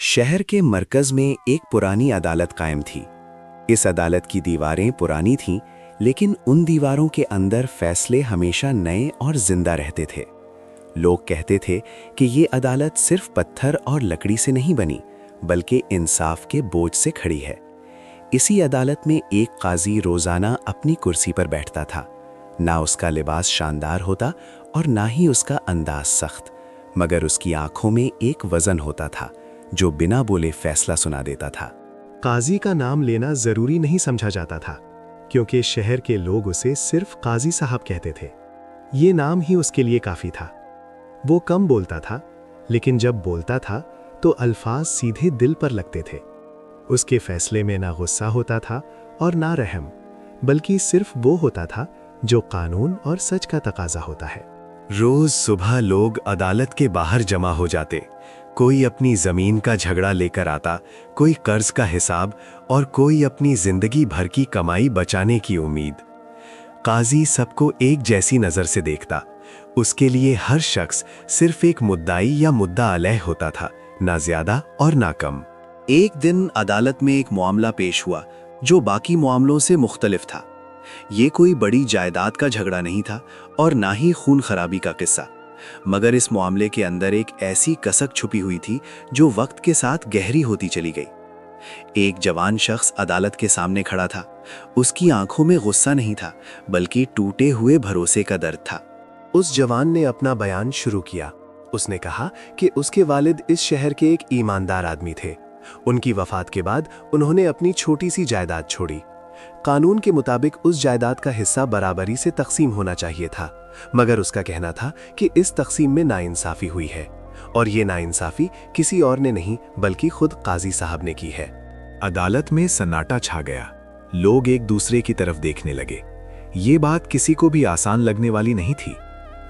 शहर के मरकज में एक पुरानी अदालत कायम थी। इस अदालत की दीवारें पुरानी थीं, लेकिन उन दीवारों के अंदर फैसले हमेशा नए और जिंदा रहते थे। लोग कहते थे कि ये अदालत सिर्फ पत्थर और लकड़ी से नहीं बनी, बल्कि इंसाफ के बोझ से खड़ी है। इसी अदालत में एक काजी रोजाना अपनी कुर्सी पर बैठता था। ना उसका लिबास शानदार होता और ना ही उसका अंदाज सख्त, मगर उसकी आंखों में एक वजन होता था जो बिना बोले फैसला सुना देता था। काजी का नाम लेना जरूरी नहीं समझा जाता था, क्योंकि शहर के लोग उसे सिर्फ काजी साहब कहते थे। ये नाम ही उसके लिए काफी था। वो कम बोलता था, लेकिन जब बोलता था तो अल्फाज सीधे दिल पर लगते थे। उसके फैसले में ना गुस्सा होता था और ना रहम, बल्कि सिर्फ वो होता था जो कानून और सच का तकाजा होता है। रोज सुबह लोग अदालत के बाहर जमा हो जाते। कोई अपनी जमीन का झगड़ा लेकर आता, कोई कर्ज का हिसाब और कोई अपनी जिंदगी भर की कमाई बचाने की उम्मीद। काजी सबको एक जैसी नजर से देखता। उसके लिए हर शख्स सिर्फ एक मुद्दाई या मुद्दा अलह होता था, ना ज्यादा और ना कम। एक दिन अदालत में एक मामला पेश हुआ जो बाकी मामलों से मुख्तलिफ था। ये कोई बड़ी जायदाद का झगड़ा नहीं था और ना ही खून खराबी का किस्सा, मगर इस मामले के अंदर एक ऐसी कसक छुपी हुई थी जो वक्त के साथ गहरी होती चली गई। एक जवान शख्स अदालत के सामने खड़ा था। उसकी आंखों में गुस्सा नहीं था, बल्कि टूटे हुए भरोसे का दर्द था। उस जवान ने अपना बयान शुरू किया। उसने कहा कि उसके वालिद इस शहर के एक ईमानदार आदमी थे। उनकी वफात के बाद उन्होंने अपनी छोटी सी जायदाद छोड़ी। कानून के मुताबिक उस जायदाद का हिस्सा बराबरी से तकसीम होना चाहिए था, मगर उसका कहना था कि इस तकसीम में नाइंसाफी हुई है, और ये नाइंसाफी किसी और ने नहीं बल्कि खुद काजी साहब ने की है। अदालत में सन्नाटा छा गया। लोग एक दूसरे की तरफ देखने लगे। ये बात किसी को भी आसान लगने वाली नहीं थी।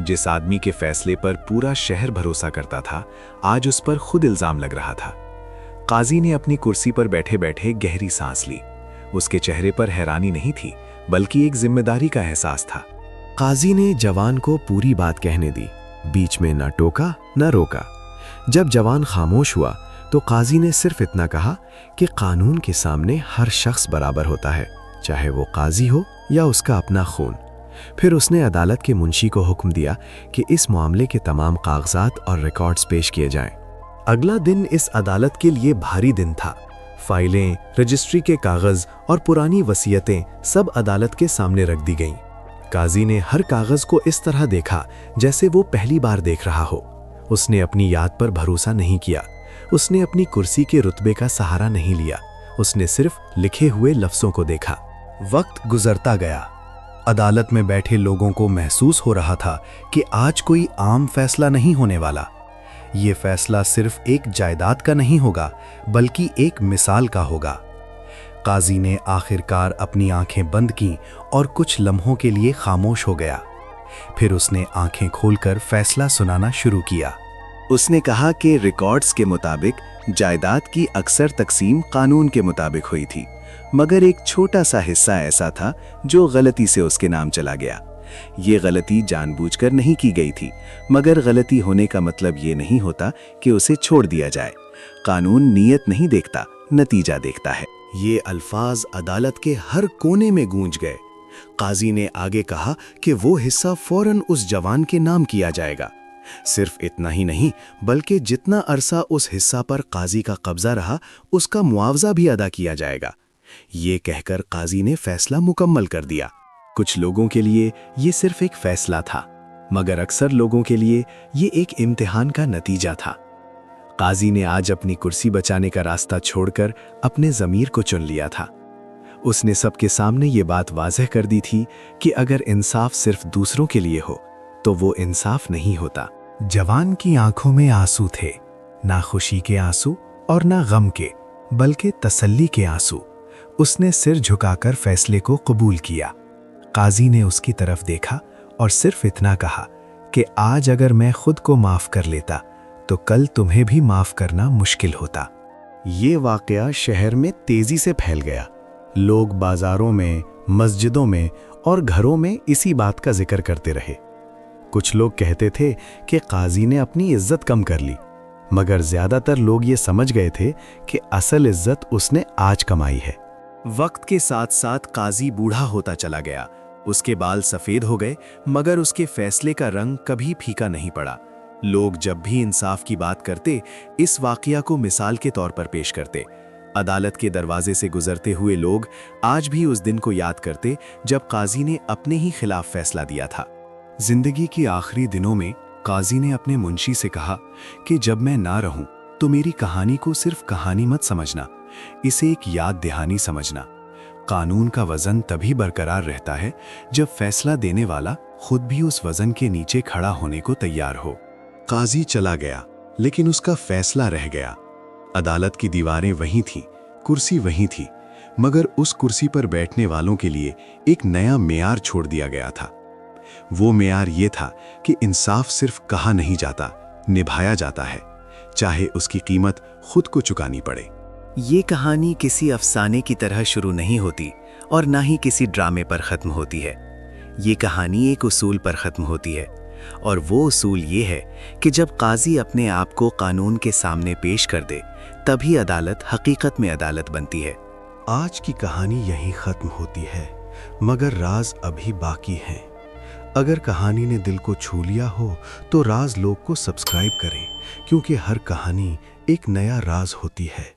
जिस आदमी के फैसले पर पूरा शहर भरोसा करता था, आज उस पर खुद इल्जाम लग रहा था। काजी ने अपनी कुर्सी पर बैठे बैठे गहरी सांस ली। उसके चेहरे पर हैरानी नहीं थी, बल्कि एक जिम्मेदारी का एहसास था। काजी ने जवान को पूरी बात कहने दी, बीच में न टोका न रोका। जब जवान खामोश हुआ तो काजी ने सिर्फ इतना कहा कि कानून के सामने हर शख्स बराबर होता है, चाहे वो काजी हो या उसका अपना खून। फिर उसने अदालत के मुंशी को हुक्म दिया कि इस मामले के तमाम कागजात और रिकॉर्ड्स पेश किए जाएं। अगला दिन इस अदालत के लिए भारी दिन था। फाइलें, रजिस्ट्री के कागज और पुरानी वसीयतें सब अदालत के सामने रख दी गईं। काजी ने हर कागज को इस तरह देखा जैसे वो पहली बार देख रहा हो। उसने अपनी याद पर भरोसा नहीं किया। उसने अपनी कुर्सी के रुतबे का सहारा नहीं लिया। उसने सिर्फ लिखे हुए लफ्जों को देखा। वक्त गुजरता गया। अदालत में बैठे लोगों को महसूस हो रहा था कि आज कोई आम फैसला नहीं होने वाला। ये फैसला सिर्फ एक जायदाद का नहीं होगा, बल्कि एक मिसाल का होगा। काजी ने आखिरकार अपनी आंखें बंद कीं और कुछ लम्हों के लिए खामोश हो गया। फिर उसने आंखें खोलकर फैसला सुनाना शुरू किया। उसने कहा कि रिकॉर्ड्स के मुताबिक जायदाद की अक्सर तकसीम कानून के मुताबिक हुई थी, मगर एक छोटा सा हिस्सा ऐसा था जो गलती से उसके नाम चला गया। ये गलती जानबूझकर नहीं की गई थी, मगर गलती होने का मतलब ये नहीं होता कि उसे छोड़ दिया जाए। कानून नीयत नहीं देखता, नतीजा देखता है। ये अल्फाज अदालत के हर कोने में गूंज गए। काजी ने आगे कहा कि वो हिस्सा फौरन उस जवान के नाम किया जाएगा। सिर्फ इतना ही नहीं, बल्कि जितना अरसा उस हिस्सा पर काजी का कब्जा रहा, उसका मुआवजा भी अदा किया जाएगा। ये कहकर काजी ने फैसला मुकम्मल कर दिया। कुछ लोगों के लिए ये सिर्फ एक फैसला था, मगर अक्सर लोगों के लिए ये एक इम्तिहान का नतीजा था। काजी ने आज अपनी कुर्सी बचाने का रास्ता छोड़कर अपने ज़मीर को चुन लिया था। उसने सबके सामने ये बात वाज़ेह कर दी थी कि अगर इंसाफ सिर्फ दूसरों के लिए हो तो वो इंसाफ नहीं होता। जवान की आंखों में आंसू थे, ना खुशी के आंसू और ना गम के, बल्कि तसल्ली के आंसू। उसने सिर झुकाकर फैसले को कबूल किया। काजी ने उसकी तरफ देखा और सिर्फ इतना कहा कि आज अगर मैं खुद को माफ कर लेता तो कल तुम्हें भी माफ करना मुश्किल होता। ये वाकया शहर में तेजी से फैल गया। लोग बाजारों में, मस्जिदों में और घरों में इसी बात का जिक्र करते रहे। कुछ लोग कहते थे कि काजी ने अपनी इज्जत कम कर ली, मगर ज्यादातर लोग ये समझ गए थे कि असल इज्जत उसने आज कमाई है। वक्त के साथ साथ काजी बूढ़ा होता चला गया। उसके बाल सफेद हो गए, मगर उसके फैसले का रंग कभी फीका नहीं पड़ा। लोग जब भी इंसाफ की बात करते, इस वाकया को मिसाल के तौर पर पेश करते। अदालत के दरवाजे से गुजरते हुए लोग आज भी उस दिन को याद करते जब काजी ने अपने ही खिलाफ फैसला दिया था। जिंदगी के आखिरी दिनों में काजी ने अपने मुंशी से कहा कि जब मैं ना रहूं तो मेरी कहानी को सिर्फ कहानी मत समझना, इसे एक याद दहानी समझना। कानून का वजन तभी बरकरार रहता है जब फैसला देने वाला खुद भी उस वजन के नीचे खड़ा होने को तैयार हो। काजी चला गया, लेकिन उसका फैसला रह गया। अदालत की दीवारें वहीं थीं, कुर्सी वहीं थी, मगर उस कुर्सी पर बैठने वालों के लिए एक नया मेयार छोड़ दिया गया था। वो मेयार ये था कि इंसाफ सिर्फ कहा नहीं जाता, निभाया जाता है, चाहे उसकी कीमत खुद को चुकानी पड़े। ये कहानी किसी अफसाने की तरह शुरू नहीं होती और ना ही किसी ड्रामे पर ख़त्म होती है। ये कहानी एक उसूल पर ख़त्म होती है, और वो उसूल ये है कि जब काजी अपने आप को कानून के सामने पेश कर दे, तभी अदालत हकीकत में अदालत बनती है। आज की कहानी यहीं खत्म होती है, मगर राज अभी बाकी हैं। अगर कहानी ने दिल को छू लिया हो तो राज लोग को सब्सक्राइब करें, क्योंकि हर कहानी एक नया राज होती है।